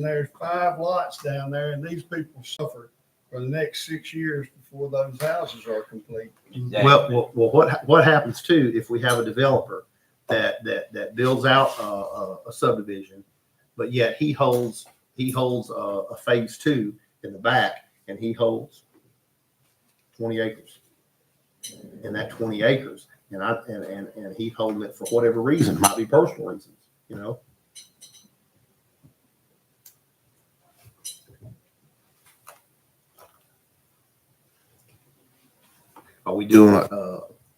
There's 5 lots down there, and these people suffer for the next 6 years before those houses are complete. Exactly. Well, what happens too, if we have a developer that builds out a subdivision, but yet he holds a phase 2 in the back, and he holds 20 acres. And that 20 acres, and he holding it for whatever reason, might be personal reasons, you know. Are we doing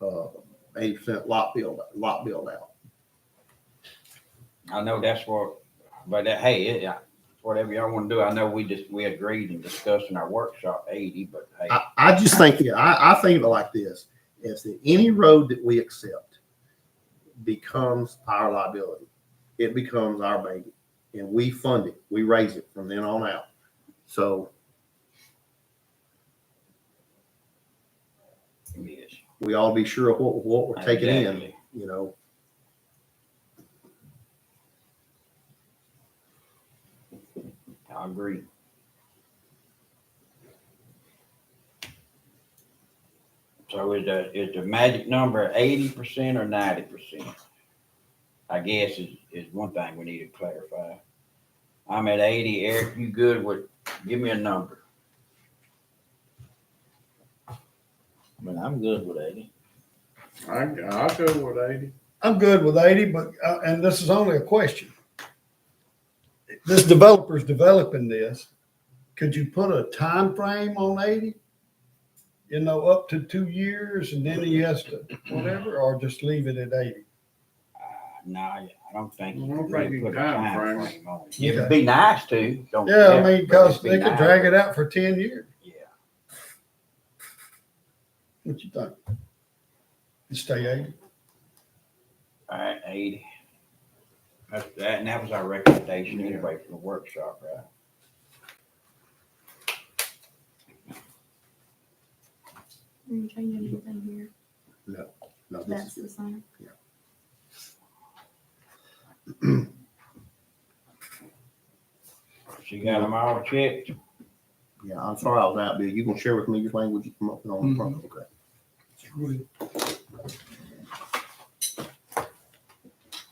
80% lot build out? I know that's what, but hey, yeah, whatever y'all want to do. I know we agreed and discussed in our workshop 80, but hey, I just think, I think of it like this: is that any road that we accept becomes our liability. It becomes our baby, and we fund it. We raise it from then on out. So yes, we ought to be sure of what we're taking in, exactly. you know. I agree. So is the magic number 80% or 90%? I guess is one thing we need to clarify. I'm at 80. Eric, you good with? Give me a number. I mean, I'm good with 80. I'll go with 80. I'm good with 80, but, and this is only a question. This developer's developing this. Could you put a time frame on 80? You know, up to 2 years, and then he has to whatever, or just leave it at 80? No, I don't think you I don't can really think you put a can time frame frame on it. Okay. It'd be nice to. Don't Yeah, I but mean, because it'd be they could nice. drag it out for 10 years. Yeah. What you think? You stay 80? All right, 80. That's that, and that was our recommendation anyway from the workshop, right? Are you changing anything here? No, this That's is the same. She got them all checked. yeah. I'm sorry I was out, Bill. You gonna share with me your language you come up with on the front? Okay.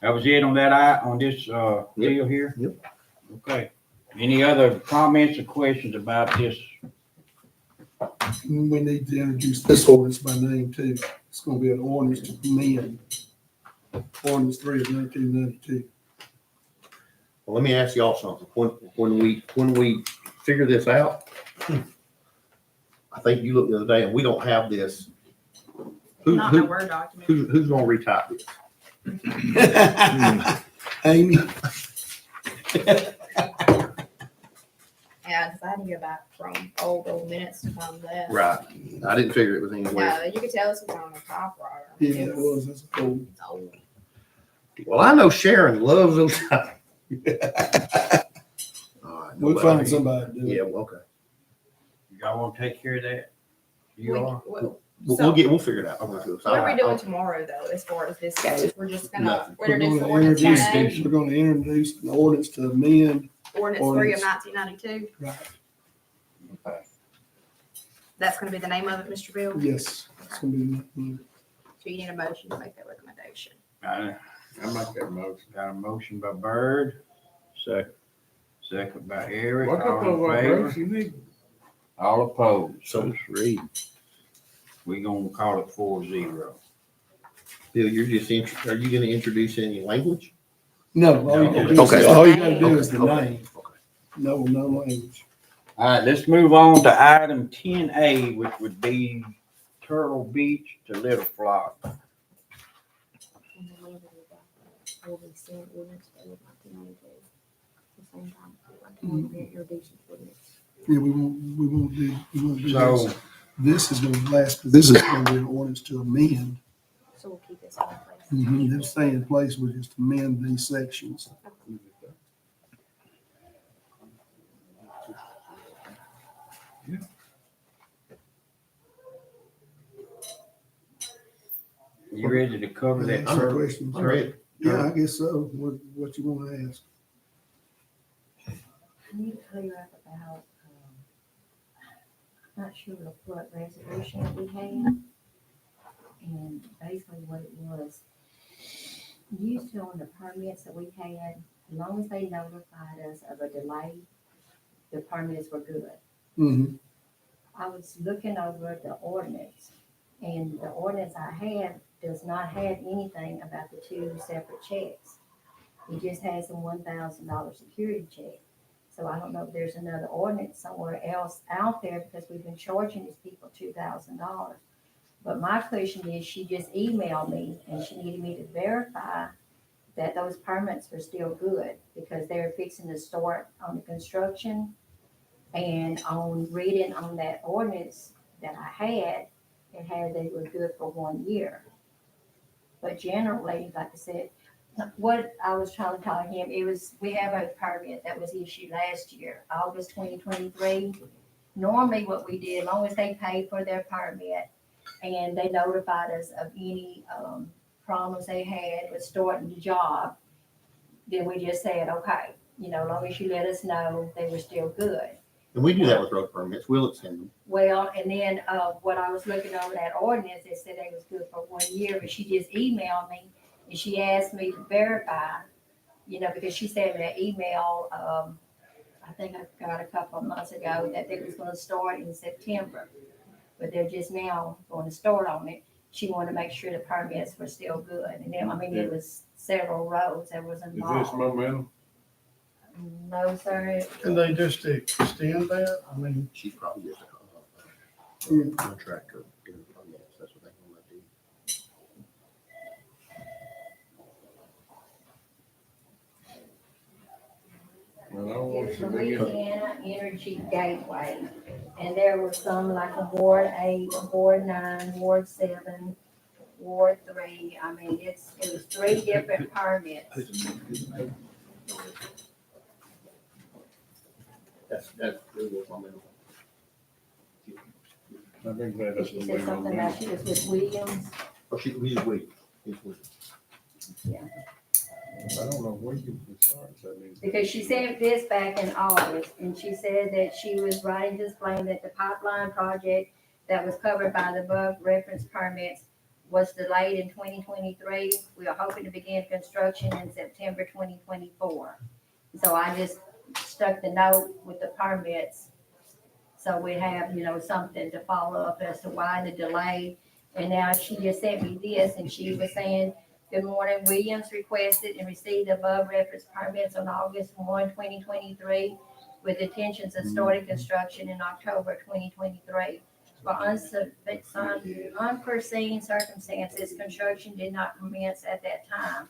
That was it on that on this deal here? Yep. Okay. Any other comments or questions about this? We need to introduce this ordinance by name too. It's gonna be an ordinance to amend ordinance 3 of 1992. Well, let me ask y'all something. When we figure this out, I think you looked the other day, and we don't have this. Not in a Word document. Who's gonna retype this? Amy, Yeah, because I had to go back from old minutes to find that. Right. I didn't figure it was anywhere. No, you could tell this was on the typewriter. yeah, it was, that's cool. It's old. Well, I know Sharon loves those. All right, We'll nobody- find somebody to do Yeah, it. well, okay. Y'all want to take care of that? You are? We'll figure it out. I'm gonna do it. What are we doing tomorrow though, as far as this goes? We're just gonna Nothing. We're introduce the gonna ordinance by introduce, name, we're gonna introduce an ordinance to amend. ordinance 3 of 1992. Right. Okay. That's gonna be the name of it, Mr. Bill? Yes. It's gonna be, So you need a motion to make that recommendation. I make that motion. got a motion by Bird. Second by Eric. What All couple in of favor? votes you need? All opposed. So read. We gonna call it 4-0. Bill, are you gonna introduce any language? no, all you gotta do is, Okay. all you gotta do is the Okay. name. No language. All right, let's move on to item 10A, which would be Turtle Beach to Little Flock. Yeah, we won't do So, this. This is gonna last, this is gonna be an ordinance to amend. So we'll keep this all in place. They'll stay in place, we'll just amend these sections. you ready to cover that Answer turtle? questions. I'm ready. Yeah, I guess so. What you wanna ask? I need to clear up about, I'm not sure what resolution that we had. And basically what it was, used to on the permits that we had, as long as they notified us of a delay, the permits were good. Mhm. I was looking over the ordinance, and the ordinance I have does not have anything about the two separate checks. It just has the $1,000 security check. So I don't know if there's another ordinance somewhere else out there, because we've been charging these people $2,000. But my question is, she just emailed me and she needed me to verify that those permits were still good, because they're fixing to start on the construction. And on reading on that ordinance that I had, it had they were good for 1 year. But generally, like I said, what I was trying to tell him, it was, we have a permit that was issued last year, August 2023. Normally what we did, as long as they paid for their permit and they notified us of any problems they had with starting the job, then we just said, okay, as long as you let us know they were still good. And we do that with road permits. We'll extend them. Well, and then what I was looking over that ordinance, it said they was good for 1 year, but she just emailed me and she asked me to verify, because she sent me an email, I think I got a couple of months ago, that they was gonna start in September, but they're just now going to start on it. She wanted to make sure the permits were still good, and then, it was several roads that was Is this involved. momentum? No, sir, Can they just extend that? I mean, She's probably just a contractor. Doing permits. That's what they want to do. Well, I don't it want was to the be. Louisiana Energy Gateway, and there were some like a Ward 8, Ward 9, Ward 7, Ward 3. It was 3 different permits. That's really what momentum. I think that is She the said way something about momentum. she was with Williams. Oh, he's weak. He's weak. I don't know where you can start, so I mean. Because she sent this back in August, and she said that she was writing to explain that the pipeline project that was covered by the above reference permits was delayed in 2023. We are hoping to begin construction in September 2024. So I just stuck the note with the permits, so we have, something to follow up as to why the delay. And now she just sent me this, and she was saying, good morning, Williams requested and received above reference permits on August 1, 2023, with intentions of starting construction in October 2023. For unforeseen circumstances, construction did not commence at that time.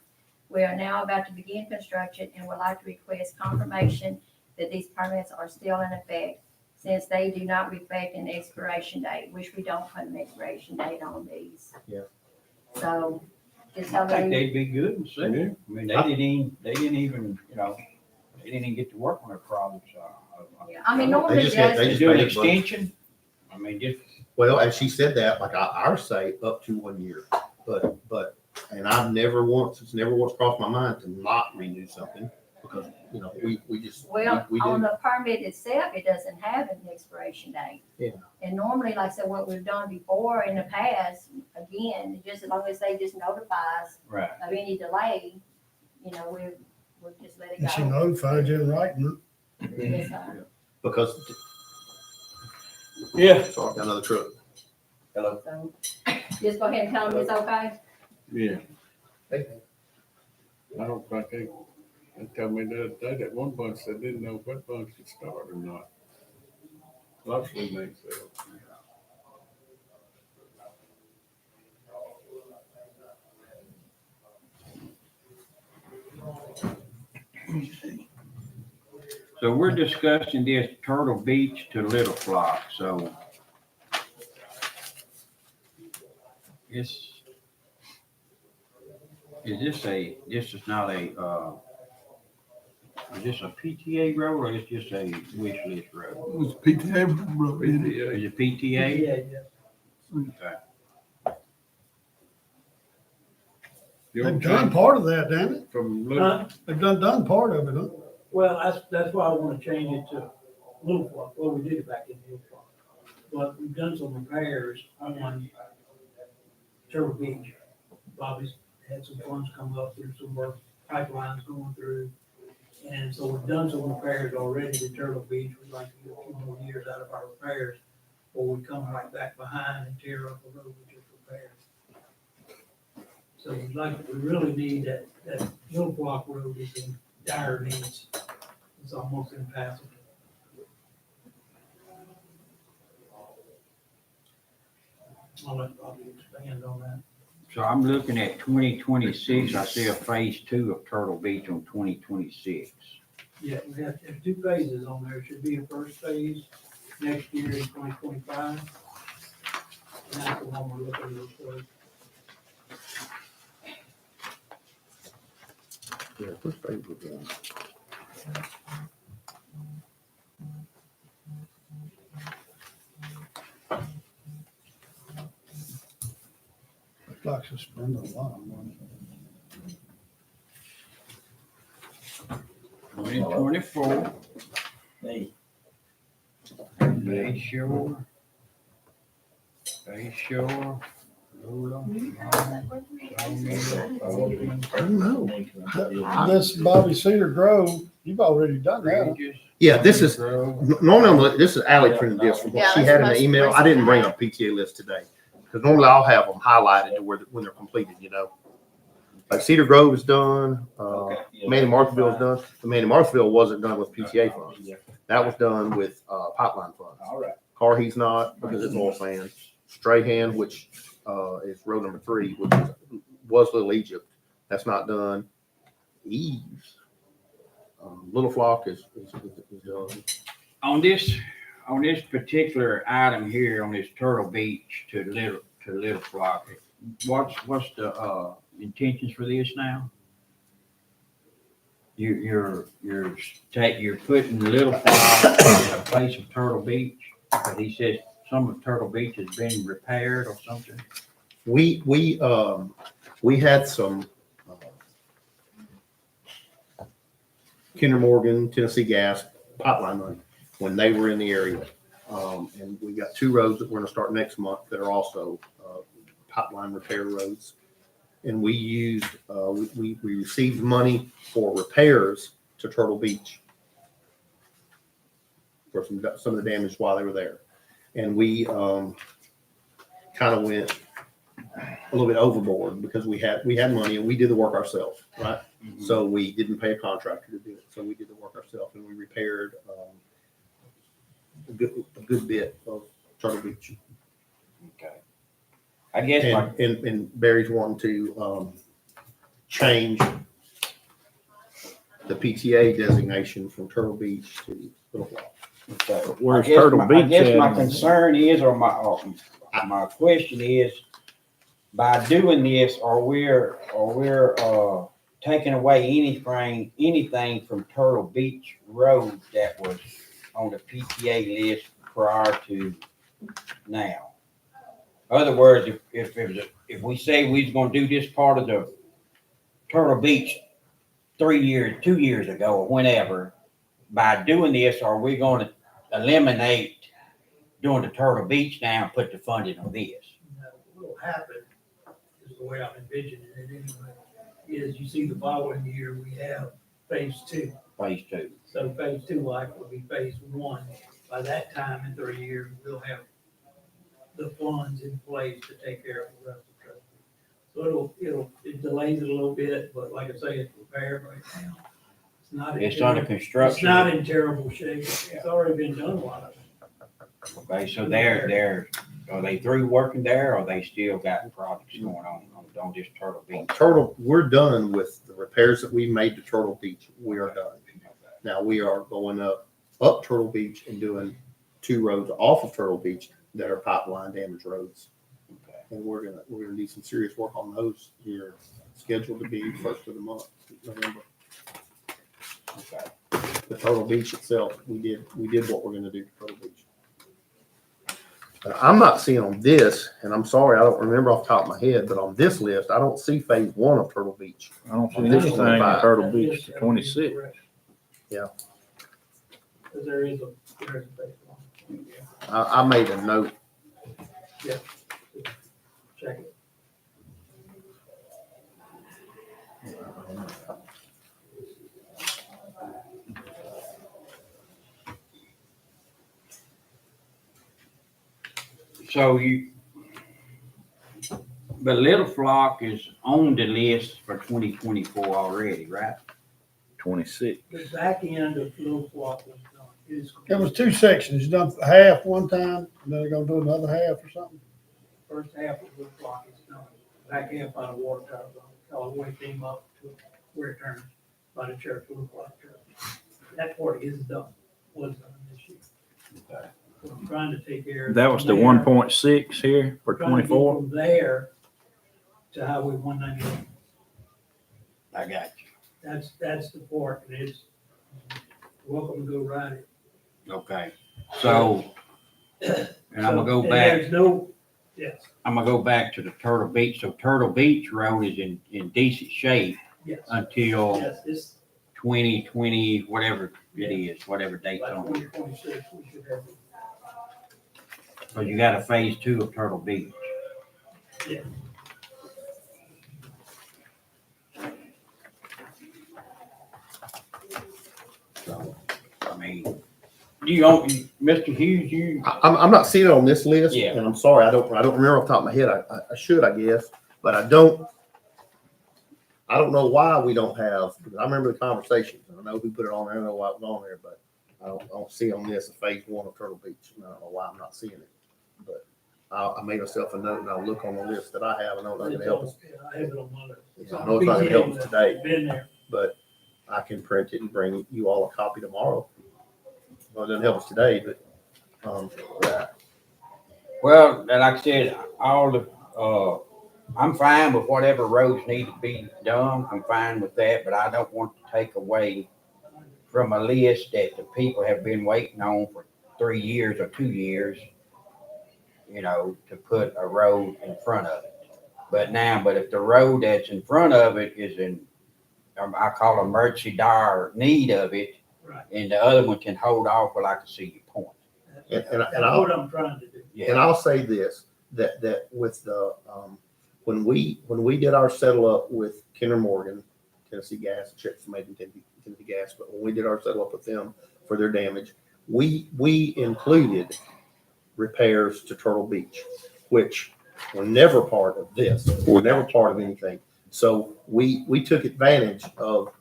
We are now about to begin construction and would like to request confirmation that these permits are still in effect, since they do not reflect an expiration date, which we don't put an expiration date on these. Yeah. So, just I how think they, they'd be good and soon. I mean, they didn't even get to work on their problems. normally They just had- does, they They just do an made a bunch. extension. I mean, just, Well, and she said that, like ours say up to 1 year, but, and I've never once, it's never once crossed my mind to not renew something, because, we just, well, we on do. the permit itself, it doesn't have an expiration date. Yeah. And normally, like I said, what we've done before in the past, again, just as long as they just notify us right. of any delay, we'll just let it and she go. notified you in writing. Yes, sir. Because, Yeah. sorry, got another truck. Hello. So, just go ahead and tell them it's okay. Yeah, Hey. I don't think they told me the other day that one bunch, they didn't know if that bunch could start or not. Mostly they said. So we're discussing this Turtle Beach to Little Flock, so. This is not a, is this a PTA road or is this a wish list road? It was PTA road, isn't it? Is it PTA? Okay. You They've don't done change part of that, damn it. from little, They've done part of it, huh? Well, that's why I wanna change it to Little Flock, well, we did it back in Little Flock. But we've done some repairs on Turtle Beach. Bobby's had some funds come up, there's some work pipelines going through. And so we've done some repairs already to Turtle Beach, we'd like to get a few more years out of our repairs, or we come right back behind and tear up the road we just repaired. So we really need that Little Flock Road is in dire needs. It's almost impassable. I'll let Bobby expand on that. So I'm looking at 2026. I see a phase 2 of Turtle Beach on 2026. Yeah, we have two phases on there. Should be a first phase next year in 2025. And that's the one we're looking for. Yeah, first phase was done. Looks like she's spending a lot of money. 2024. Hey, Bay Shore. Bay Shore. Lola. I don't know. This Bobby Cedar Grove, you've already done that. Bridges. Yeah, this is, Grove. normally, this is Ally printed this from what Yeah, she that's had in the the most email. I didn't bring a PTA list today. Because normally I'll have them highlighted to where, when they're completed, you know. Like Cedar Grove is done, Manny Marthville is done. But Manny Marthville wasn't done with PTA funds. That was done with, pipeline funds. all right. Carhe's not, because it's oil sands. Strahan, which, is road number 3, which was Little Egypt. That's not done. Eves. Little Flock is done. On this particular item here, on this Turtle Beach to Little Flock, what's the intentions for this now? You're putting Little Flock in a place of Turtle Beach, but he says some of Turtle Beach has been repaired or something. We had some Kinder Morgan, Tennessee Gas pipeline money when they were in the area. And we got 2 roads that we're gonna start next month that are also pipeline repair roads. And we used, we received money for repairs to Turtle Beach for some of the damage while they were there. And we kind of went a little bit overboard because we had money and we did the work ourselves, right? Mm-hmm. So we didn't pay a contractor to do it. So we did the work ourselves and we repaired a good bit of Turtle Beach. Okay. I guess my And Barry's wanting to change the PTA designation from Turtle Beach to Little Flock. Where's I guess Turtle my- Beach I guess at? my concern is, or my question is, by doing this, are we taking away anything from Turtle Beach Road that was on the PTA list prior to now? In other words, if we say we're gonna do this part of the Turtle Beach 2 years ago, or whenever, by doing this, are we gonna eliminate doing the Turtle Beach now and put the funding on this? What will happen, is the way I'm envisioning it anyway, is you see the following year, we have phase 2. Phase 2. So phase 2 will actually be phase 1. By that time, in 3 years, we'll have the funds in place to take care of the rest of the. So it delays it a little bit, but like I say, it's repaired right now. It's not. in It's under terrible- It's construction. not in terrible shape. It's already been done a lot of it. Okay, so are they through working there, or they still got projects going on this Turtle Beach? Turtle, we're done with the repairs that we made to Turtle Beach. We are done. Now we are going up Turtle Beach and doing 2 roads off of Turtle Beach that are pipeline damaged roads. Okay. And we're gonna do some serious work on those here, scheduled to be first of the month, November. Okay. The Turtle Beach itself, we did what we're gonna do to Turtle Beach. I'm not seeing on this, and I'm sorry, I don't remember off the top of my head, but on this list, I don't see phase 1 of Turtle Beach. I don't see This anything in 25. Turtle Beach to 26. Yeah. Cause there is a place on it. I made a note. Check it. So but Little Flock is on the list for 2024 already, right? 26. The back end of Little Flock was done. It was two sections. You done half one time, and then they're gonna do another half or something. First half of Little Flock is done. Back half by the water tower, all the way came up to where it turns by the church, Little Flock Church. That part is done, was done this year. So I'm trying to take care of. That was the there. 1.6 here for Trying to get 24. From there to Highway 198. I got you. That's the part, and it's welcome to go ride it. Okay. So, and I'm gonna go And back. There's no, yes, I'm gonna go back to the Turtle Beach. So Turtle Beach Road is in decent shape yes, until yes, this, 2020, whatever it is, whatever date's by on it. 2026, we should have it. So you got a phase 2 of Turtle Beach. Yeah. So, I mean, you own, Mr. Hughes, you, I'm not seeing it on this list, Yeah. and I'm sorry, I don't remember off the top of my head. I should, I guess, but I don't know why we don't have, because I remember the conversations. I know who put it on there, I know why it was on there, but I don't see on this a phase 1 of Turtle Beach. And I don't know why I'm not seeing it, but I made myself a note, and I'll look on the list that I have. I know it's not gonna help us, Yeah, I have it on my list. It's I on know it's not gonna help us BTN, today. Been there. but I can print it and bring you all a copy tomorrow. Well, it doesn't help us today, but, well, like I said, all the, I'm fine with whatever roads need to be done. I'm fine with that, but I don't want to take away from a list that the people have been waiting on for 3 years or 2 years, you know, to put a road in front of it. But if the road that's in front of it is in, I call emergency dire need of it, Right. and the other one can hold off, well, I can see your point. And That's what I'm trying to do. and I'll say this, that with the, when we did our settle up with Kinder Morgan, Tennessee Gas, check for maybe Tennessee Gas, but when we did our settle up with them for their damage, we included repairs to Turtle Beach, which were never part of this, were never part of anything. So we took advantage of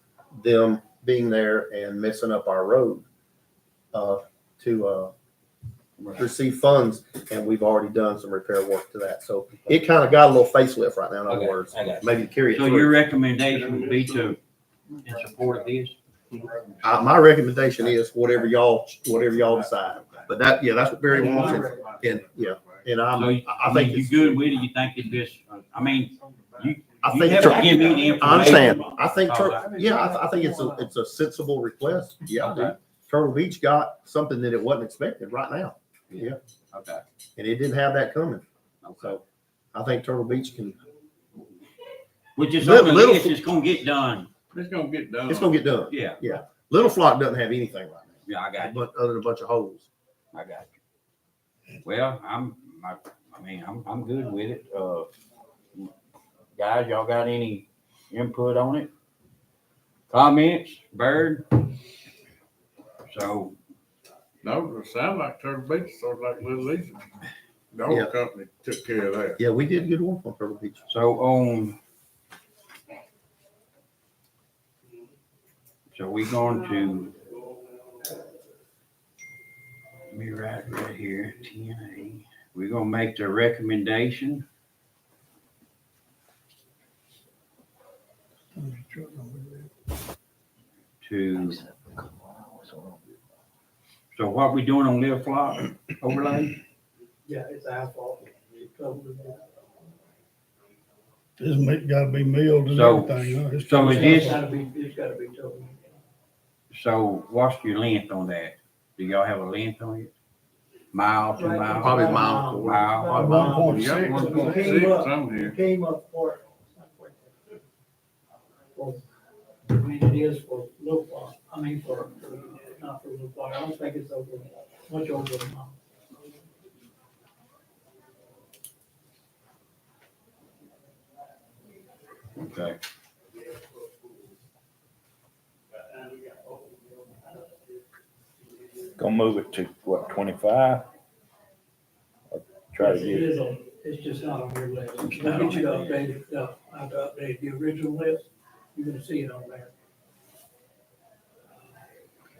them being there and messing up our road to receive funds, and we've already done some repair work to that. So it kind of got a little facelift right now, in other Okay, words, I got you. maybe to carry it So through. your recommendation would be in support of this? My recommendation is whatever y'all decide. But that's what Barry wants. And So I think you it's, good with it? You think it's just, I mean, you I think have to give me the information. I understand. I think, I think it's a sensible request. Yeah, Okay. Turtle Beach got something that it wasn't expected right now. Yeah. Okay. And it didn't have that coming. Okay. So I think Turtle Beach can, Which is Little- on the little- list, it's gonna get done. It's gonna get done. it's gonna get done. Yeah, Little Flock doesn't have anything right now, yeah, I got you. but other than a bunch of holes. I got you. Well, I'm good with it. Guys, y'all got any input on it? Comments, Bird? So, No, it sound like Turtle Beach, sort of like Little Easy. The Yeah. old company took care of that. Yeah, we did good work on Turtle Beach. So we going to, let me write right here, 10A. We're gonna make the recommendation to, so what we doing on Little Flock overlay? Yeah, it's our fault. It's trouble to do. This meat gotta be milled and So- everything, huh? It's so is It's this- gotta be told. So what's your length on that? Do y'all have a length on it? Mile, 2 miles? Probably a mile. Mile. 1.6. You got 1.6 on here. It came up for, well, I mean, it is for Little Flock. I mean, not for a little while, I don't think it's much over a month. Okay. Gonna move it to what, 25? Or try to Yes, it get, is it's just not on your list. We'll It's not get you to on my update it, I have to update the original list, you're gonna see it on there.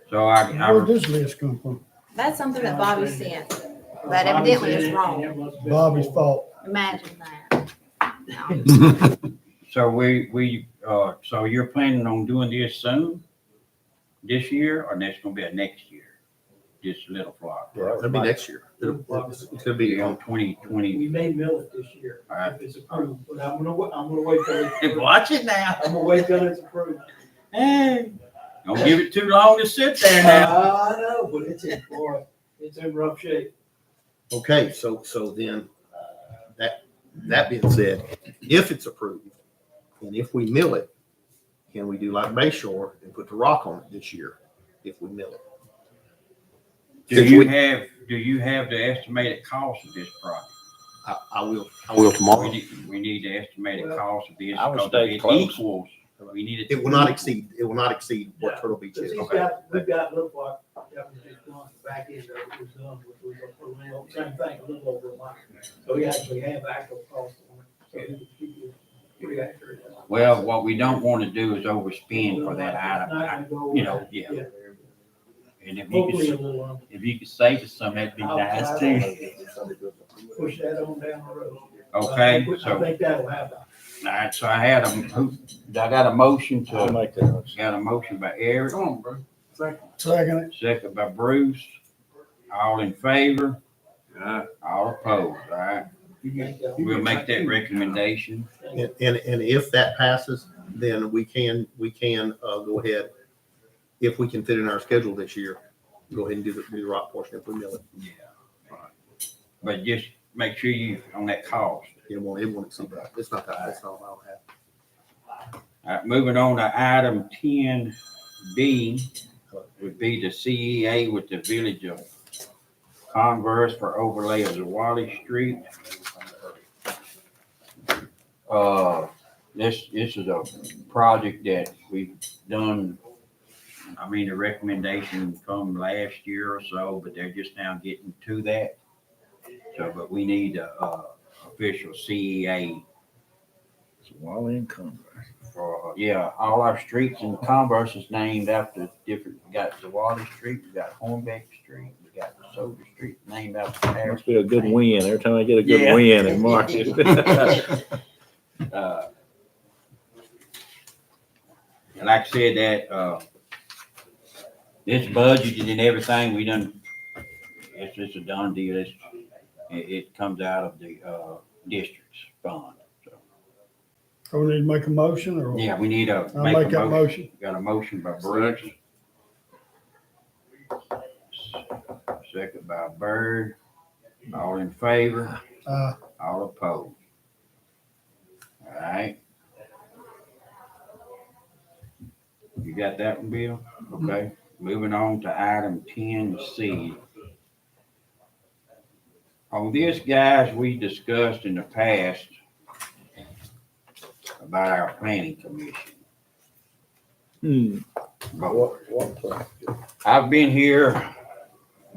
So Where'd this list come from? That's something that Bobby sent, that evidently is wrong. Bobby's fault. Imagine that. No. so you're planning on doing this soon? This year, or that's gonna be a next year? Just a little flock? Yeah, it'll be next year. It's gonna be On 2020. We may mill it this year, All right. if it's approved, but I'm gonna wait till it's approved. Watch it now. I'm gonna wait till it's approved. Hey, don't give it too long to sit there now. I know, but it's in rough shape. Okay, so then, that being said, if it's approved, and if we mill it, can we do like Bay Shore and put the rock on it this year, if we mill it? Do you have the estimated cost of this project? I will tomorrow. We need the estimated cost of this. I would because stay it close. equals. We need It will not exceed what Turtle Beach is. We've got little block, that was just done, the back end of it was done, which was a little, same thing, a little over a month. So we actually have actual cost on it, so we keep it pretty accurate. Well, what we don't want to do is overspend for that item. Yeah. And if you Hopefully a could, little, if you could save us some, that'd be nice too. push that on down the road. Okay, I so, think that'll happen. all right, so I got a motion I'll to, make that. got a motion by Eric, Come on, bro. Second, second by Bruce. All in favor? All opposed, all right? We'll make that recommendation. And if that passes, then we can go ahead, if we can fit in our schedule this year, go ahead and do the rock portion if we mill it. Yeah. But just make sure you, on that cost. It won't exceed that. It's not that, that's not what I'll have. All right, moving on to item 10B would be the CEA with the Village of Converse for overlay of Zawali Street. This is a project that we've done. I mean, the recommendation from last year or so, but they're just now getting to that. So, but we need a official CEA Wally and Converse. for, all our streets in Converse is named after different, we got Zawadi Street, we got Hornbeck Street, we got Soda Street named after Harris. Must be a good win. Every time I get a good Yeah. win in market. And like I said, that, this budget and everything, we done, it's just a done deal. It comes out of the, district's fund. So, we need to make a motion or? yeah, we need to I'll make make a that motion. motion. Got a motion by Bruce. Second by Bird. All in favor? All opposed? All right. You got that one, Bill? Okay. Moving on to item 10C. On this, guys, we discussed in the past about our planning commission. I've been here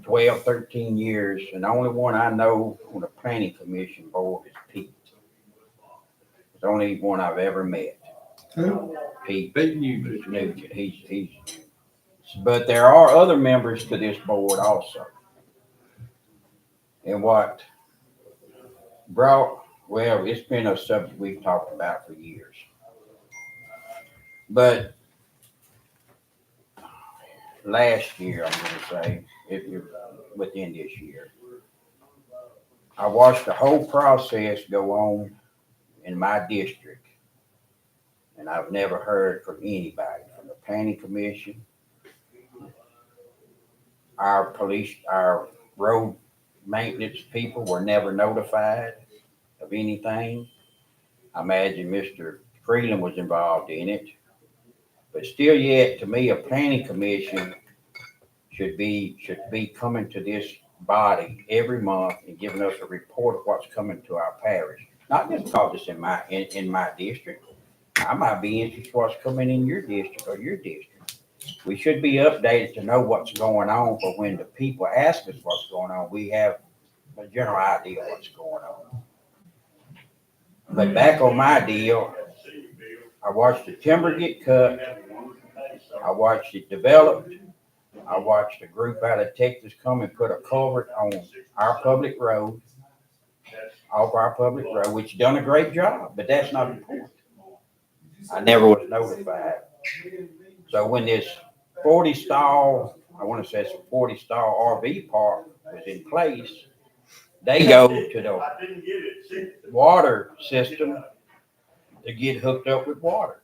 12, 13 years, and the only one I know on the planning commission board is Pete. It's the only one I've ever met. Who? Pete Nugent. He's, but there are other members to this board also. And what brought, well, it's been a subject we've talked about for years. But last year, I'm gonna say, if you're within this year, I watched the whole process go on in my district. And I've never heard from anybody, from the planning commission, our police, our road maintenance people were never notified of anything. I imagine Mr. Freeland was involved in it. But still yet, to me, a planning commission should be coming to this body every month and giving us a report of what's coming to our parish. Not just because it's in my district. I might be interested in what's coming in your district or your district. We should be updated to know what's going on, for when the people ask us what's going on, we have a general idea of what's going on. But back on my deal, I watched the timber get cut. I watched it develop. I watched a group out of Texas come and put a culvert on our public road, off our public road, which done a great job, but that's not important. I never was notified. So when this 40 stall, I want to say it's a 40 stall RV park was in place, they go to the water system to get hooked up with water.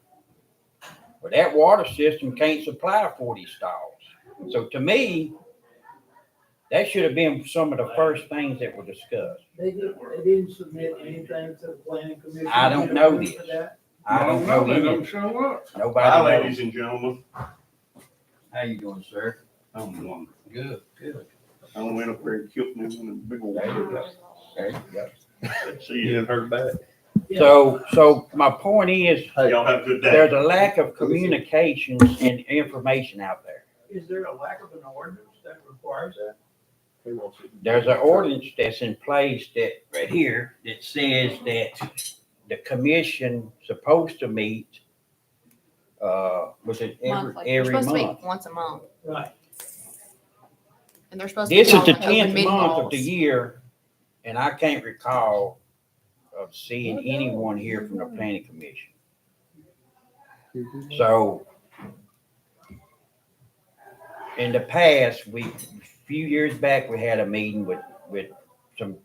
But that water system can't supply 40 stalls. So to me, that should have been some of the first things that were discussed. They didn't submit anything to the planning commission. I don't know this. For that? I don't know They any. don't show up. Hi, Nobody ladies knows. and gentlemen. How you doing, sir? I'm one. Good, good. I went up there and killed me one of the big old There you go. birds. There you go. See you. heard that? So my point is, Y'all have a good day. there's a lack of communications and information out there. Is there a lack of an ordinance that requires that? There's an ordinance that's in place that, right here, that says that the commission supposed to meet, was it Monthly. They're every supposed to month? meet once a month, Right. and they're supposed to. This be is the following open 10th meeting month of laws. the year, and I can't recall of seeing anyone here from the planning commission. So in the past, a few years back, we had a meeting with some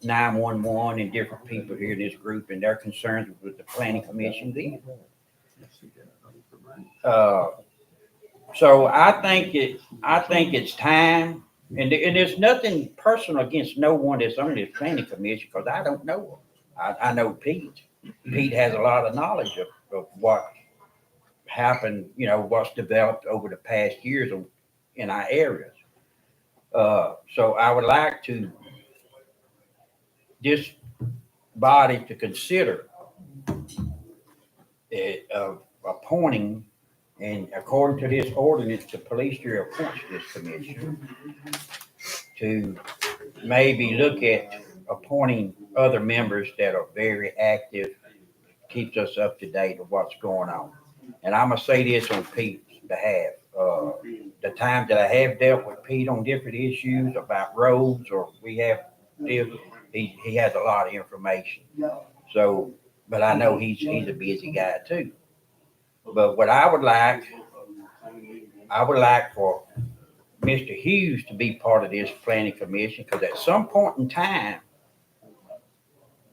911 and different people here in this group, and their concerns with the planning commission then. So I think it's time, and there's nothing personal against no one that's on this planning commission, because I don't know them. I know Pete. Pete has a lot of knowledge of what happened, what's developed over the past years in our areas. So I would like this body to consider appointing, and according to this ordinance, the police jury appoints this commission, to maybe look at appointing other members that are very active, keeps us up to date of what's going on. And I'm gonna say this on Pete's behalf. The time that I have dealt with Pete on different issues about roads, or we have, he has a lot of information. So, but I know he's a busy guy too. But what I would like for Mr. Hughes to be part of this planning commission, because at some point in time,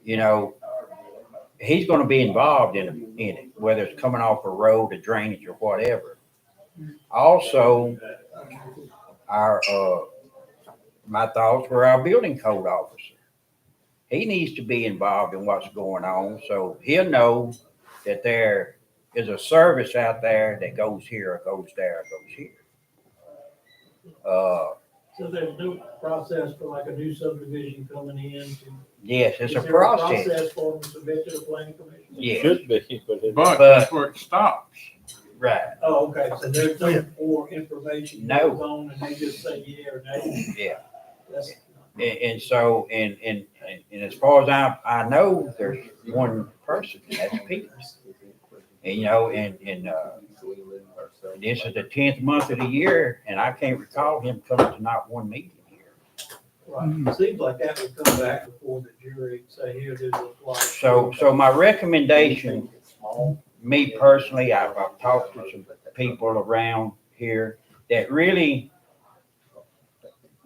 he's going to be involved in it, whether it's coming off a road, a drainage, or whatever. Also, my thoughts were our building code officer. He needs to be involved in what's going on, so he'll know that there is a service out there that goes here, or goes there, or goes here. So there's no process for like a new subdivision coming in to. Yes, it's a Is there process. Process for them to submit to the planning commission? Yeah, Should be, but it. But that's where it stops. right. Oh, okay, so there's no more information No. goes on and they just say yeah or nay? Yeah. That's, And so, and as far as I know, there's one person, that's Pete. And this is the 10th month of the year, and I can't recall him coming to not one meeting here. right, seems like that would come back before the jury and say, here, this is like. So my recommendation, me personally, I've talked to some people around here that really,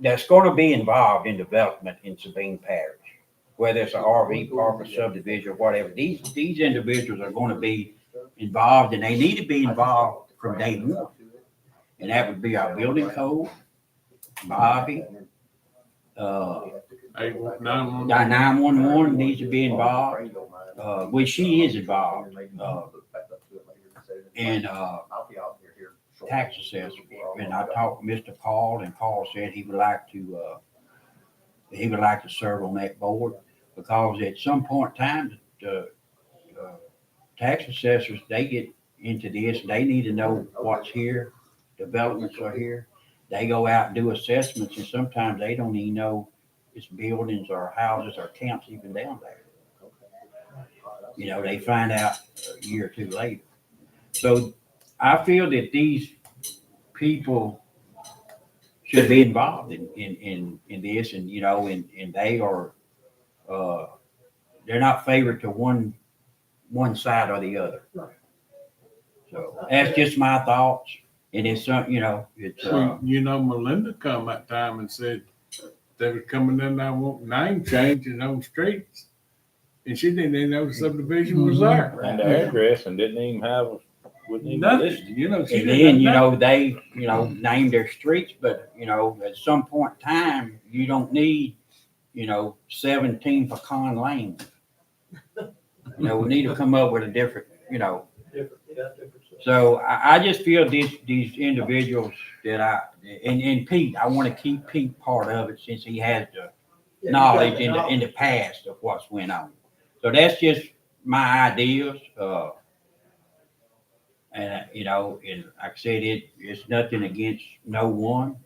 that's going to be involved in development in Sabine Parish, whether it's an RV park or subdivision or whatever. These individuals are going to be involved, and they need to be involved from day one. And that would be our building code, Bobby, 911 needs to be involved, which she is involved. and, I'll be out here shortly. tax assessor. And I talked to Mr. Paul, and Paul said he would like to serve on that board, because at some point in time, the tax assessors, they get into this, they need to know what's here, developments are here. They go out and do assessments, and sometimes they don't even know it's buildings or houses or camps even down there. You know, they find out a year or two later. So I feel that these people should be involved in this, and, you know, and they are, they're not favored to one side or the other. Right. So that's just my thoughts, and it's something, you know, it's, Well, you know, Melinda come that time and said they were coming in there wanting name changes on streets. And she didn't even know the subdivision was there. And the address, and didn't even have, wouldn't even Nothing, list. you know, she and didn't then, you know. know, they, you know, name their streets, but, you know, at some point in time, you don't need, you know, 17 pecan lane. You know, we need to come up with a different, you know. Different, yeah, different. So I just feel these individuals that and Pete, I want to keep Pete part of it, since he has the knowledge in the past of what's went on. So that's just my ideas. And, you know, and like I said, it's nothing against no one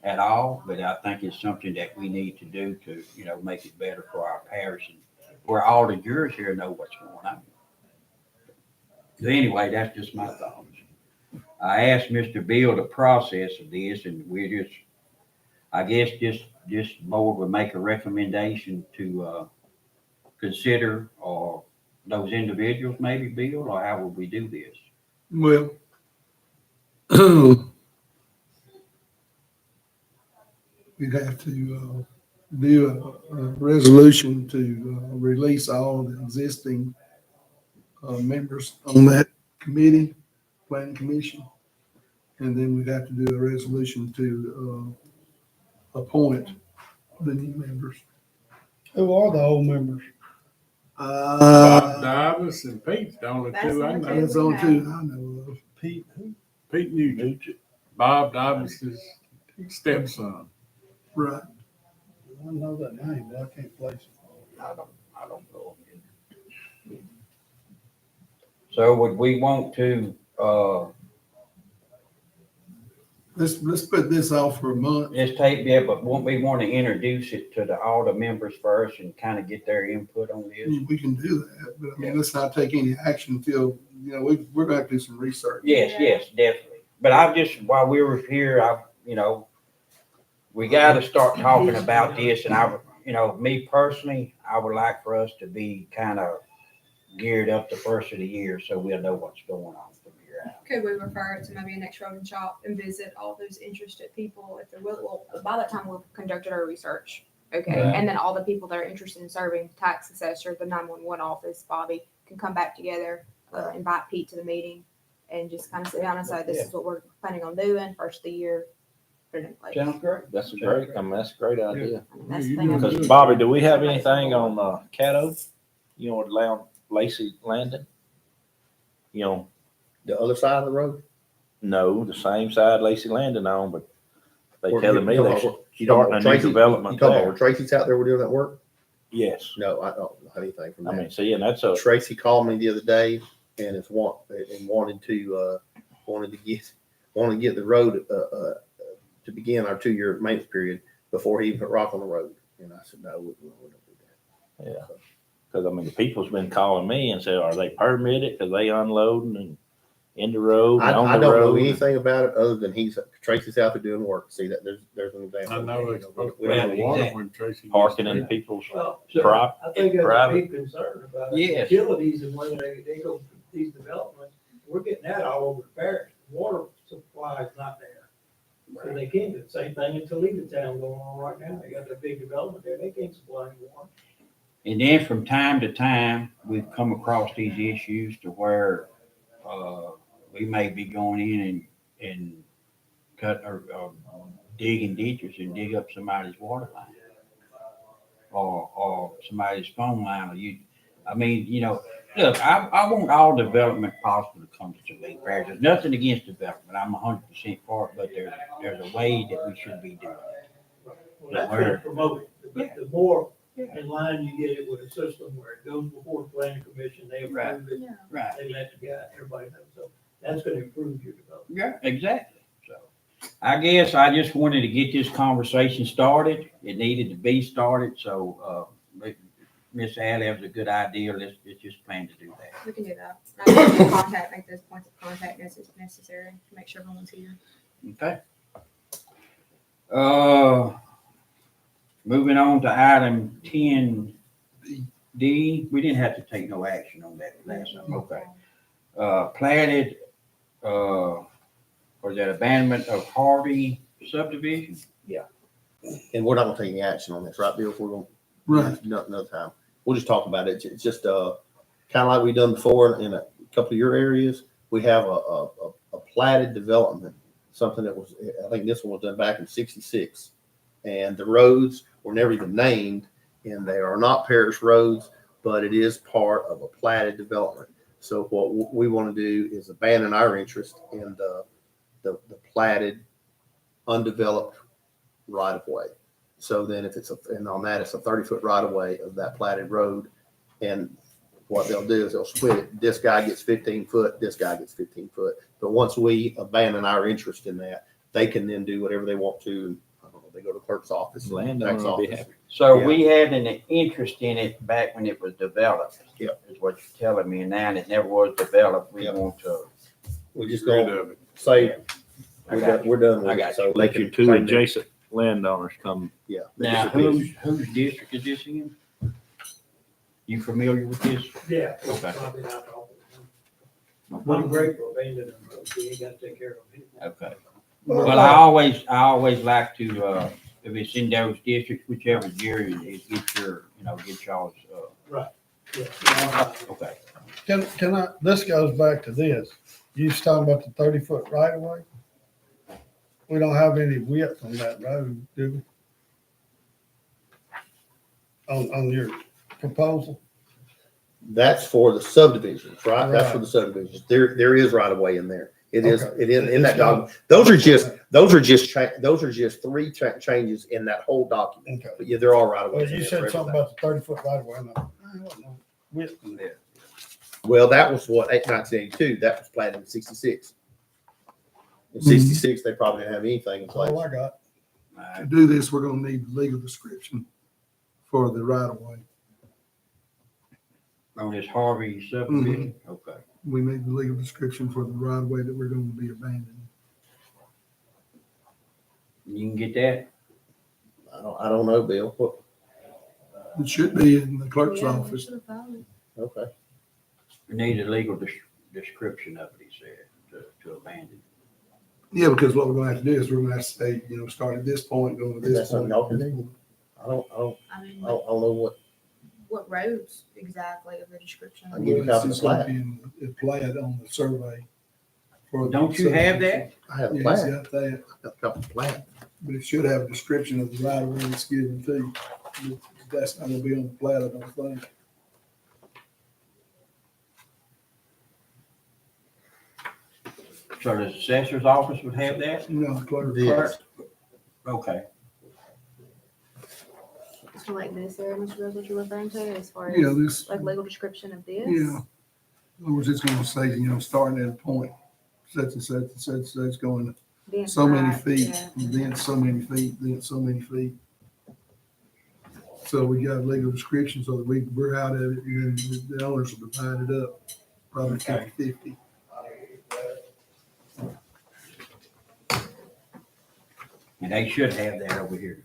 at all, but I think it's something that we need to do to, you know, make it better for our parish, and where all the jurors here know what's going on. So anyway, that's just my thoughts. I asked Mr. Bill the process of this, and we're just, I guess, this board would make a recommendation to consider, or those individuals, maybe, Bill, or how would we do this? Well, we'd have to do a resolution to release all the existing members on that committee, planning commission. And then we'd have to do a resolution to appoint the new members. Who are the old members? Bob Davis and Pete's the only That's two I the know. two. That's on two I know of. Pete, who? Pete Nugent, Bob Davis's stepson. Right. I know that name, but I can't place it. I don't know. So would we want to, Let's put this off for a month. just take that, but won't we want to introduce it to all the members first and kind of get their input on this? We can do that, but I mean, let's not take any action until, you know, we're gonna have to do some research. Yes, definitely. But I've just, while we were here, you know, we got to start talking about this, and you know, me personally, I would like for us to be kind of geared up the first of the year, so we'll know what's going on from here out. Could we refer it to maybe a next rodent shop and visit all those interested people if they're will? Well, by that time we've conducted our research. Okay, Right. and then all the people that are interested in serving, tax assessor, the 911 office, Bobby, can come back together, invite Pete to the meeting, and just kind of sit down and say, this is what we're planning on doing first of the year. Put it in place. Sounds great. That's a great, I mean, that's a great idea. I mean, that's Yeah, the you thing. do I'm good. Because Bobby, do we have anything on, Caddo? You know, around Lacey Landon? You know, The other side of the road? no, the same side Lacey Landon on, but they Or telling me you they're talking about starting a new Tracy? development You talking about there. where Tracy's out there, we're doing that work? Yes, No, I don't have anything from I that. mean, see, and that's a, Tracy called me the other day and wanted to get the road, to begin our 2-year maintenance period before he even put rock on the road. And I said, no, we don't do that. yeah. Because I mean, the people's been calling me and said, are they permitted? Because they unloading and in the road and I on don't the know road. anything about it other than Tracy's out there doing work. See that there's an example. I know it's supposed to We be don't- Yeah, water exactly. when Tracy. Parking in people's Well, prop, I think that's a private. big concern about it. Yes. Utilities and when they go, these developments, we're getting that all over the parish. Water supply is not there. So they can't do the same thing in Toledo town going on right now. They got their big development there. They can't supply any water. And then from time to time, we've come across these issues to where, we may be going in and cut or digging ditches and dig up somebody's water line. Or somebody's phone line, I mean, you know, Look, I want all development possible to come to Sabine Parish. There's nothing against development. I'm 100% for it, but there's a way that we should be doing it. Well, that's what it's promoted, but the more in line you get it with a system where it goes before the planning commission, they Right. approve it, Right. they let the guy, everybody know, so that's gonna improve your development. Yeah, exactly. So I guess I just wanted to get this conversation started. It needed to be started, so, Miss Allie, that was a good idea. Let's just plan to do that. We can do that. I can contact, make those points of contact necessary to make sure everyone's here. Okay. Moving on to item 10D, we didn't have to take no action on that last time. Okay. Platted, or that abandonment of Harvey subdivision? And we're not gonna take any action on this, right, Bill? We're gonna, Right. another time. We'll just talk about it. It's just, kind of like we've done before in a couple of your areas. We have a platted development, something that was, I think this one was done back in '66. And the roads were never even named, and they are not parish roads, but it is part of a platted development. So what we want to do is abandon our interest in the platted, undeveloped right of way. So then if it's and on that, it's a 30-foot right of way of that platted road. And what they'll do is they'll split it. This guy gets 15 foot, this guy gets 15 foot. But once we abandon our interest in that, they can then do whatever they want to. I don't know, they go to the clerk's office, Landowner tax will be office. happy. So Yeah. we had an interest in it back when it was developed. Yep. Is what you're telling me, and now it never was developed. We Yep. want to. We just Rid go of it. say, I we're got done, we're done with I it. got So Let they your can two claim it. adjacent landowners come. Yeah. Now, whose district is this in? You familiar with this? Yeah. Okay. Probably not all. I'm grateful, abandoned them, but we ain't gotta take care of them. Okay. Well, I always like to, if it's in those districts, whichever year it gets your, get y'all's, Yeah. okay. Can I, this goes back to this. You was talking about the 30-foot right of way? We don't have any width on that road, do we? On your proposal? That's for the subdivisions, right? That's for Right. the subdivisions. There is right of way in there. It is, Okay. it is in that It's not- document. Those are just three changes in that whole document. Okay. But yeah, there are right of Well, ways. you said something about the 30-foot right of way. And I don't know, width in there. Well, that was what, 1982, that was planted in '66. In '66, they probably didn't have anything in place. All I got. To do this, we're gonna need the legal description for the right of way. On this Harvey subdivision? Okay. We need the legal description for the right of way that we're gonna be abandoning. You can get that? I don't know, Bill. What, It should be in the clerk's Yeah, we office. should have found it. okay. We need a legal description of it, he said, to abandon. Yeah, because what we're gonna have to do is we're gonna have to say, start at this point, go to this That's something y'all can point. do. I don't I mean, know what roads exactly of the description? I'll give you a copy of It's the gonna plat. be in plat on the survey. for the Don't you have that? I have a Yeah, plat. he's got that, I've got a couple of plats. but it should have a description of the right of way it's given to you. That's not gonna be on the plat, I don't think. So the assessor's office would have that? No, clerk. Yes. Okay. So like this area, Mr. Rose, what you're referring to as far Yeah, as this, like legal description of this? yeah. In other words, it's gonna say, starting at a point, such and such and such and such, going The so many inside, feet, yeah. and then so many feet, then so many feet. So we got a legal description so that we're out at it, and then the owners will divide it up, probably Okay. 50-50. And they should have that over here.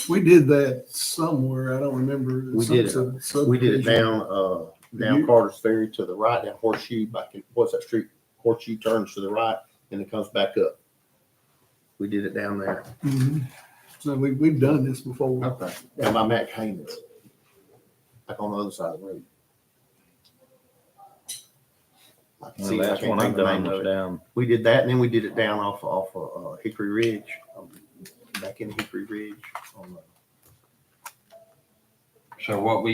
We did that somewhere, I don't remember. We did it. We did it down Carter's Ferry to the right, down Horseshoe, back in, what's that street? Horseshoe turns to the right and it comes back up. We did it down there. Mhm. So we've done this before. Okay. Down by Matt Haynes. Like on the other side of the road. I can see it. I That's can't one think I've of the done name of was it. down. We did that and then we did it down off Hickory Ridge, back in Hickory Ridge. So what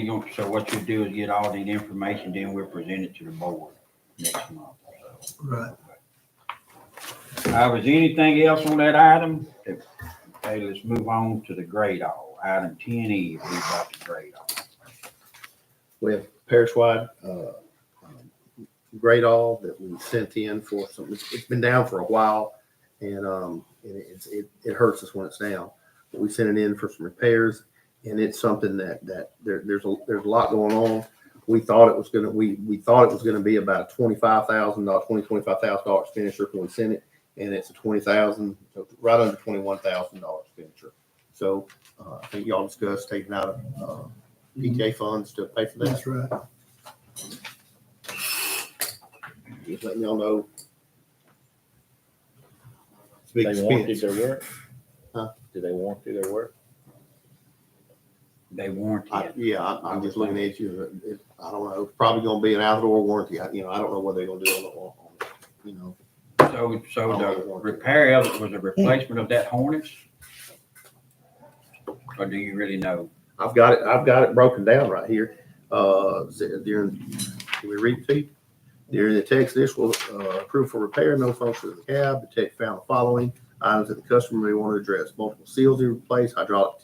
you do is get all the information, then we'll present it to the board next month. So, Right. was anything else on that item? Okay, let's move on to the grade all. Item 10E, we about to grade all. We have parish-wide, grade all that we sent in for some, it's been down for a while, and it hurts us when it's down. But we sent it in for some repairs, and it's something that there's a lot going on. We thought it was gonna be about a $25,000 expenditure when we sent it, and it's a $20,000, so right under $21,000 expenditure. So I think y'all discussed taking out PTA funds to pay for that. That's right. Just letting y'all know. It's a big They warranted expense. their work? Huh? Did they warranty their work? They warranty it. I'm just looking at you. I don't know. It's probably gonna be an out-of-door warranty. I don't know what they're gonna do on So the repair of it was a replacement of that Hornets? Or do you really know? I've got it broken down right here. Can we read to you? During the text, this will approve for repair, no function of the cab. The tech found the following items that the customer may want to address: multiple seals he replaced, hydraulic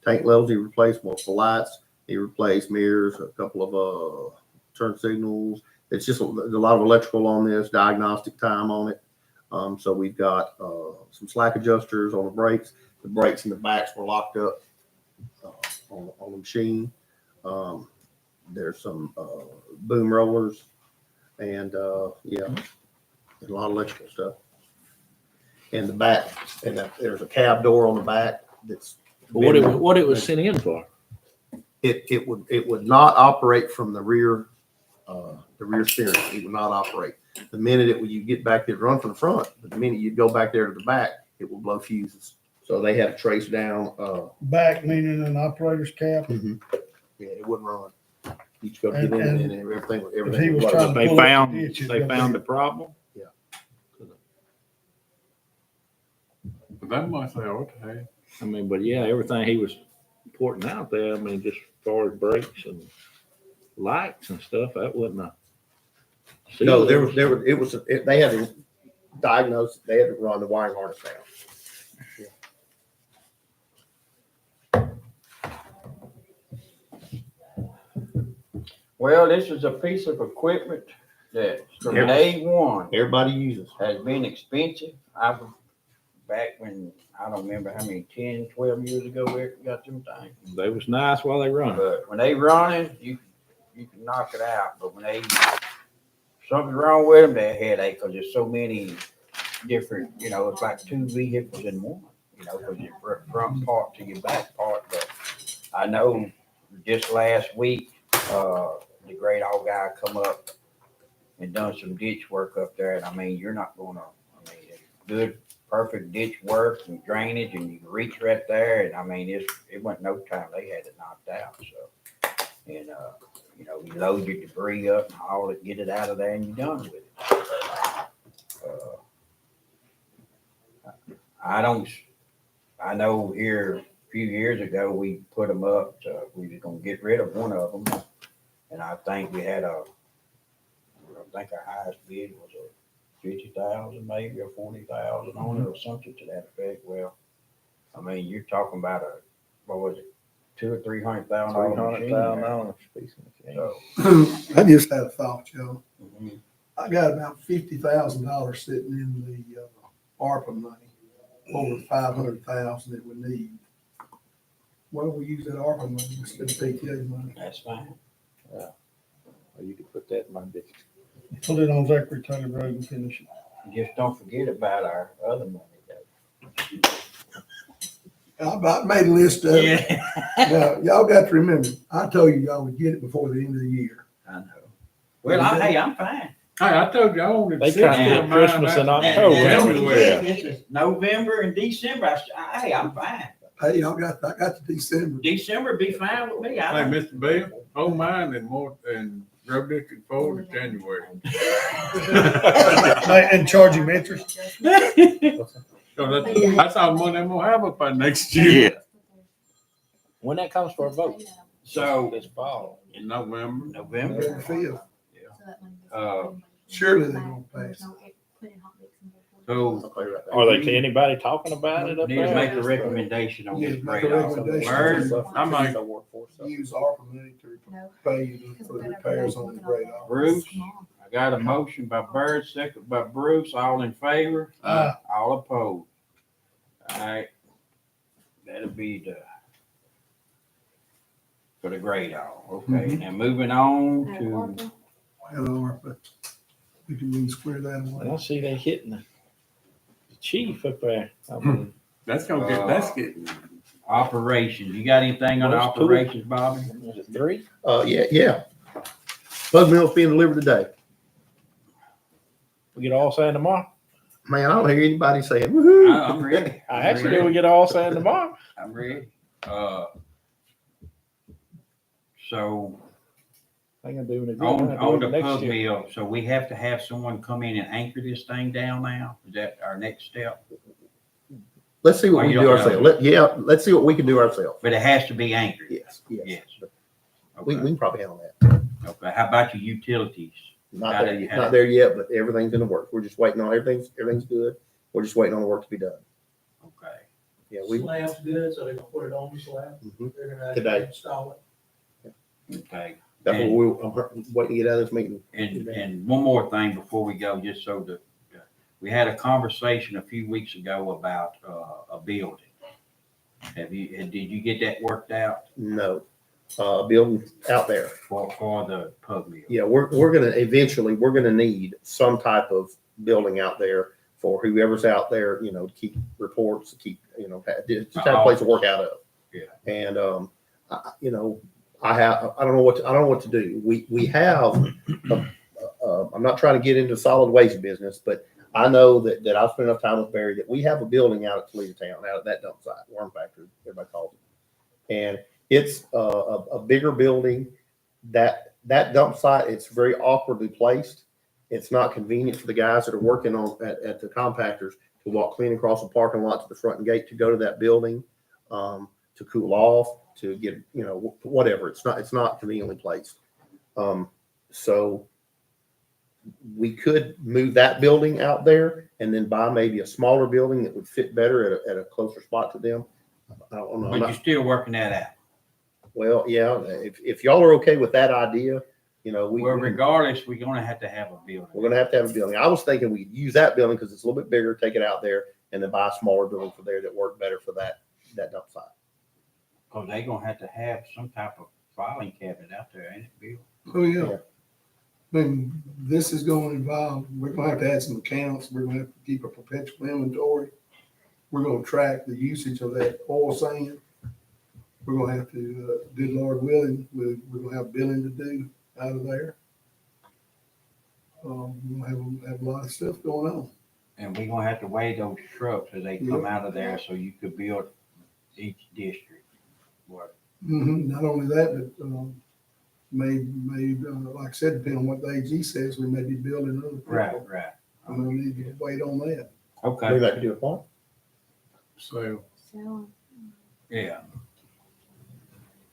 tank levels he replaced, multiple lights he replaced, mirrors, a couple of turn signals. It's just there's a lot of electrical on this, diagnostic time on it. So we've got some slack adjusters on the brakes. The brakes in the backs were locked up on the machine. There's some boom rollers, and there's a lot of electrical stuff. And the back, there's a cab door on the back that's What it was sent in for? it would not operate from the rear steering. It would not operate. The minute you get back there to run from the front, but the minute you go back there to the back, it will blow fuses. So they had to trace down. Back meaning an operator's cap. Yeah, it wouldn't run. You just go get in and everything. he was would blow. trying to They pull up found, the ditch, they found the problem? But that must say, okay. I mean, but yeah, everything he was porting out there, I mean, just as far as brakes and lights and stuff, that wasn't a. No, they had to diagnose, they had to run the wiring harness down. Well, this is a piece of equipment that from day one Everybody uses. has been expensive. Back when, I don't remember how many, 10, 12 years ago, we got them things. They was nice while they run. But when they running, you can knock it out. But when something's wrong with them, they're a headache because there's so many different, it's like two vehicles in one, because your front part to your back part. But I know just last week, the great old guy come up and done some ditch work up there. And I mean, you're not gonna, it's good, perfect ditch work and drainage, and you can reach right there. And I mean, it wasn't no time they had it knocked out. So, and you load your debris up and haul it, get it out of there, and you're done with it. I know here a few years ago we put them up. We were gonna get rid of one of them, and I think we had our highest bid was a 50,000 maybe, or 40,000 on it or something to that effect. Well, I mean, you're talking about what was it, $200,000 or $300,000 $300,000 piece of machine. I just had a thought, Joe. Mhm. I got about $50,000 sitting in the ARPA money, over 500,000 that we need. Why don't we use that ARPA money instead of PTA money? That's fine. Or you could put that in my ditch. Put it on Zachary Taylor Road and finish it. Just don't forget about our other money though. I made a list of it. Now, y'all got to remember, I told you y'all would get it before the end of the year. I know. Well, I'm fine. Hey, I told you I wanted. They to kinda did Christmas in October. Everywhere. This is November and December. I'm fine. Hey, I got to December. December be fine with me. Hey, Mr. Bell, hold mine and Road District 4 is January. And charge him interest. So that's how much I'm gonna have up by next year. When that comes for a vote. So, This fall. In November. November. November 5th. Surely they're gonna pass it. So I'll call you right back. Are they, anybody talking about it up need to make a there? recommendation on Yeah, this make a grade off. recommendation. Bird, I might, Use ARPA money to pay for the repairs on the grade off. Bruce, I got a motion by Bird, second by Bruce, all in favor? All opposed? All right, that'll be for the grade off, okay, now moving on to, And ARPA, we can square that I away. see they hitting the chief up there. I mean, that's getting. operations, you got anything on Where's operations, Bobby? is it 3? Yeah. Bug mill's being delivered today. We get all sand tomorrow? Man, I don't hear anybody saying woohoo. I'm ready. I actually do. We get all sand tomorrow. I'm ready. So I ain't gonna do it on the next pug year. mill, so we have to have someone come in and anchor this thing down now? Is that our next step? Let's see what Oh, we you do don't ourselves. Let's see what we can do ourselves. But it has to be anchored. Yes. Yes. We Okay. can probably handle that. Okay. How about your utilities? Not there yet, but everything's in the works. We're just waiting on everything's good. We're just waiting on the work to be done. Okay. Yeah, Slab's good, so they're gonna put it on the slab. Mhm. They're gonna Today. install it. Okay. That's what I'm waiting to get out of this meeting. And one more thing before we go, just so that we had a conversation a few weeks ago about a building. Did you get that worked out No, building out there. for the pub mill? Yeah, we're gonna need some type of building out there for whoever's out there, to keep reports, to keep, just have a place to work out of. Yeah. And, I don't know what to do. We have, I'm not trying to get into solid waste business, but I know that I've spent enough time with Barry that we have a building out at Toledo Town, out at that dump site, worm factory, everybody calls it. And it's a bigger building. That dump site, it's very awkwardly placed. It's not convenient for the guys that are working at the compactors to walk clean across the parking lot to the front gate to go to that building, to cool off, to get, whatever. It's not conveniently placed. So we could move that building out there and then buy maybe a smaller building that would fit better at a closer spot to them. I don't know. But you're still working that out. Well, yeah, if y'all are okay with that idea, Well, regardless, we're gonna have to have a building. we're gonna have to have a building. I was thinking we'd use that building because it's a little bit bigger, take it out there, and then buy a smaller building for there that worked better for that dump site. Cause they gonna have to have some type of filing cabinet out there, ain't it, Bill? Oh, yeah. I mean, this is going to involve, we're gonna have to add some accounts. We're gonna have to keep a perpetual inventory. We're gonna track the usage of that oil sand. We're gonna have to, good Lord willing, we're gonna have billing to do out of there. We're gonna have a lot of stuff going on. And we're gonna have to weigh those trucks as they come out of there, so you could build each district. What? Not only that, but, like I said, depending on what the AG says, we may be building other people. Right. I'm gonna need to wait on that. Okay, Maybe I could do it tomorrow. So, yeah.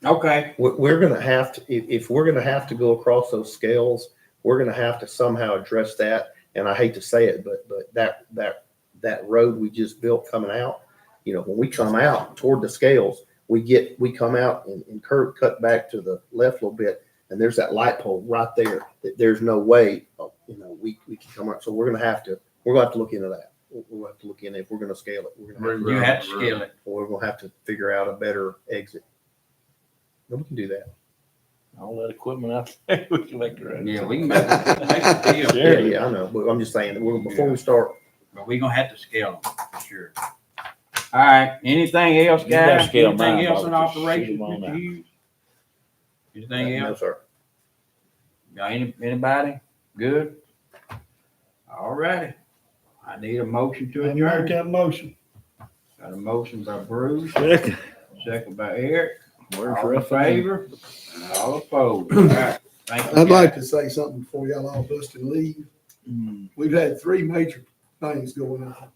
Okay, We're gonna have to, if we're gonna have to go across those scales, we're gonna have to somehow address that. And I hate to say it, but that road we just built coming out, when we come out toward the scales, we come out and curve cut back to the left a little bit, and there's that light pole right there. That there's no way, we can come out. So we're gonna have to look into that. We'll have to look into if we're gonna scale it. you have to scale it. We're gonna have to figure out a better exit. And we can do that. All that equipment out there, we can make it right. Yeah, we can make a deal, Yeah, I know, but I'm just saying, before we start, but we're gonna have to scale them for sure. All right, anything else, You gotta guys? scale Anything mine, else in Bobby, just shoot operations, 'em on Mr. out. Hughes? Anything no, else? sir. Got anybody? Good? All righty. I need a motion to I make adjourn. that motion. Got a motion by Bruce, Second. second by Eric. Where's All in Ruff and favor? And all opposed. All right. Thank you, I'd like guys. to say something before y'all all bust and leave. Mm. We've had 3 major things going on.